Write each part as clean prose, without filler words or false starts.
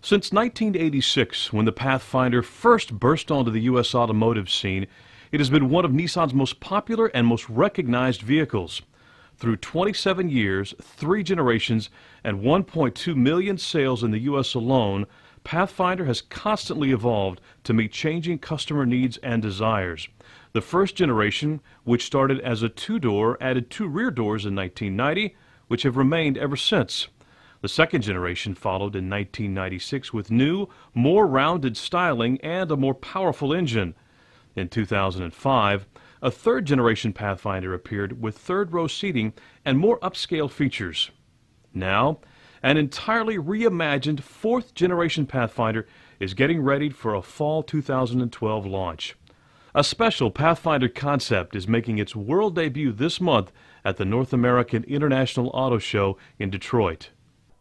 Since 1986, when the Pathfinder first burst onto the U.S. automotive scene, it has been one of Nissan's most popular and most recognized vehicles. Through 27 years, 3 generations, and 1.2 million sales in the U.S. alone, Pathfinder has constantly evolved to meet changing customer needs and desires. The first generation, which started as a 2-door, added 2 rear doors in 1990, which have remained ever since. The second generation followed in 1996 with new, more rounded styling and a more powerful engine. In 2005, a third-generation Pathfinder appeared with third-row seating and more upscale features. Now, an entirely reimagined fourth-generation Pathfinder is getting ready for a fall 2012 launch. A special Pathfinder concept is making its world debut this month at the North American International Auto Show in Detroit.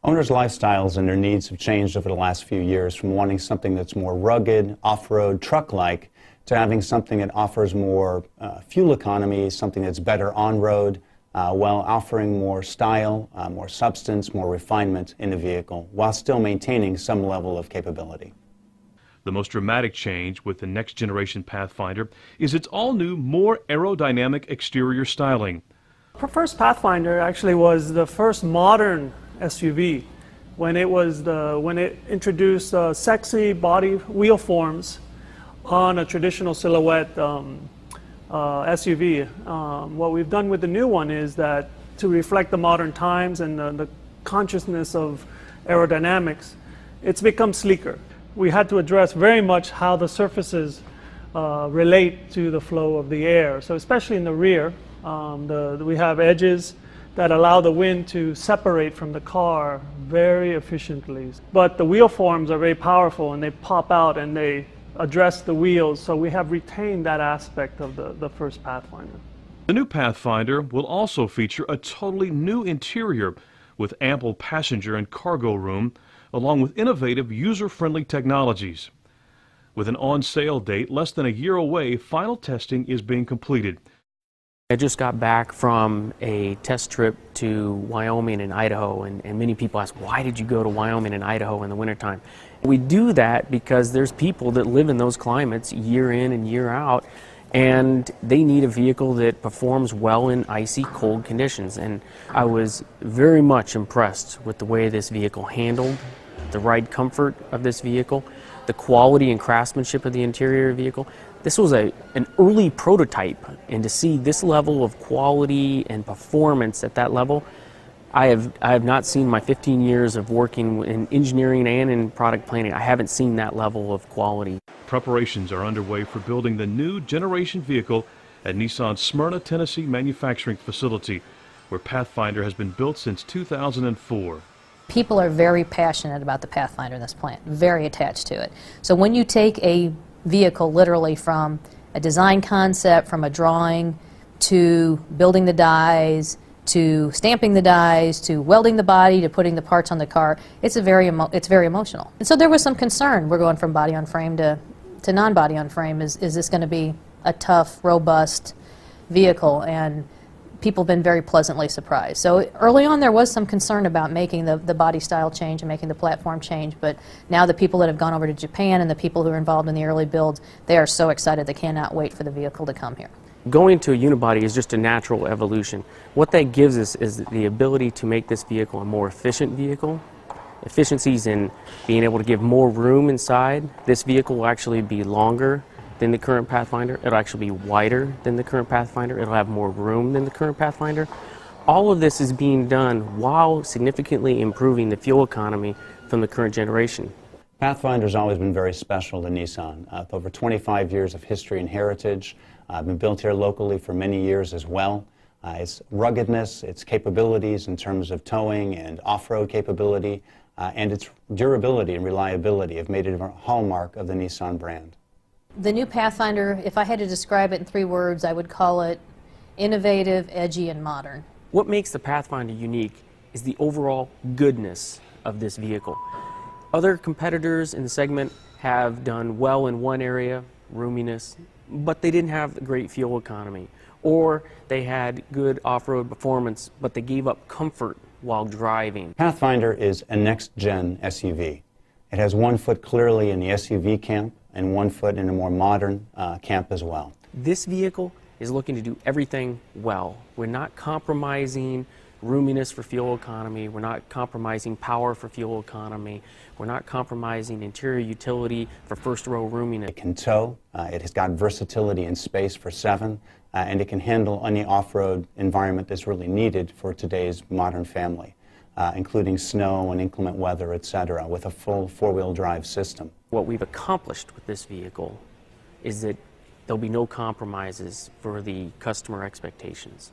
Owners' lifestyles and their needs have changed over the last few years, from wanting something that's more rugged, off-road, truck-like, to having something that offers more fuel economy, something that's better on-road, while offering more style, more substance, more refinement in the vehicle, while still maintaining some level of capability. The most dramatic change with the next generation Pathfinder is its all-new, more aerodynamic exterior styling. Our first Pathfinder actually was the first modern SUV when it introduced sexy body wheel forms on a traditional silhouette SUV. What we've done with the new one is that to reflect the modern times and the consciousness of aerodynamics, it's become sleeker. We had to address very much how the surfaces relate to the flow of the air. So especially in the rear, we have edges that allow the wind to separate from the car very efficiently. But the wheel forms are very powerful, and they pop out and they address the wheels, so we have retained that aspect of the first Pathfinder. The new Pathfinder will also feature a totally new interior with ample passenger and cargo room, along with innovative, user-friendly technologies. With an on-sale date less than a year away, final testing is being completed. I just got back from a test trip to Wyoming and Idaho, and many people ask, why did you go to Wyoming and Idaho in the wintertime? We do that because there's people that live in those climates year in and year out, and they need a vehicle that performs well in icy, cold conditions. And I was very much impressed with the way this vehicle handled, the ride comfort of this vehicle, the quality and craftsmanship of the interior vehicle. This was an early prototype, and to see this level of quality and performance at that level, I have not seen my 15 years of working in engineering and in product planning. I haven't seen that level of quality. Preparations are underway for building the new generation vehicle at Nissan's Smyrna, Tennessee manufacturing facility, where Pathfinder has been built since 2004. People are very passionate about the Pathfinder in this plant, very attached to it. So when you take a vehicle literally from a design concept, from a drawing, to building the dies, to stamping the dies, to welding the body, to putting the parts on the car, it's very emotional. And so there was some concern. We're going from body on frame to non-body on frame. Is this going to be a tough, robust vehicle? And people have been very pleasantly surprised. So early on there was some concern about making the body style change and making the platform change, but now the people that have gone over to Japan and the people who are involved in the early builds, they are so excited they cannot wait for the vehicle to come here. Going to a unibody is just a natural evolution. What that gives us is the ability to make this vehicle a more efficient vehicle. Efficiencies in being able to give more room inside. This vehicle will actually be longer than the current Pathfinder. It'll actually be wider than the current Pathfinder. It'll have more room than the current Pathfinder. All of this is being done while significantly improving the fuel economy from the current generation. Pathfinder's always been very special to Nissan. With over 25 years of history and heritage, been built here locally for many years as well. Its ruggedness, its capabilities in terms of towing and off-road capability, and its durability and reliability have made it a hallmark of the Nissan brand. The new Pathfinder, if I had to describe it in 3 words, I would call it innovative, edgy, and modern. What makes the Pathfinder unique is the overall goodness of this vehicle. Other competitors in the segment have done well in one area, roominess, but they didn't have great fuel economy. Or they had good off-road performance, but they gave up comfort while driving. Pathfinder is a next-gen SUV. It has 1 foot clearly in the SUV camp and 1 foot in a more modern camp as well. This vehicle is looking to do everything well. We're not compromising roominess for fuel economy. We're not compromising power for fuel economy. We're not compromising interior utility for first row roominess. It can tow. It has got versatility and space for 7, and it can handle any off-road environment that's really needed for today's modern family, including snow and inclement weather, etc., with a full 4-wheel drive system. What we've accomplished with this vehicle is that there'll be no compromises for the customer expectations.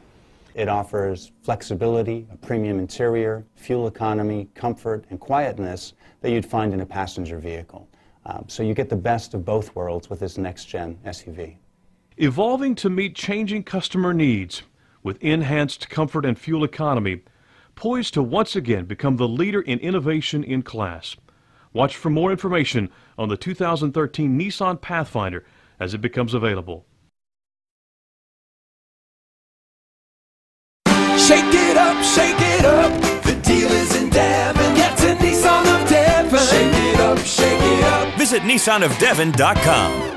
It offers flexibility, a premium interior, fuel economy, comfort, and quietness that you'd find in a passenger vehicle. So you get the best of both worlds with this next-gen SUV. Evolving to meet changing customer needs with enhanced comfort and fuel economy, poised to once again become the leader in innovation in class. Watch for more information on the 2013 Nissan Pathfinder as it becomes available. Shake it up, the deal is in Devon. Get to Nissan of Devon. Shake it up, shake it up. Visit NissanofDevon.com.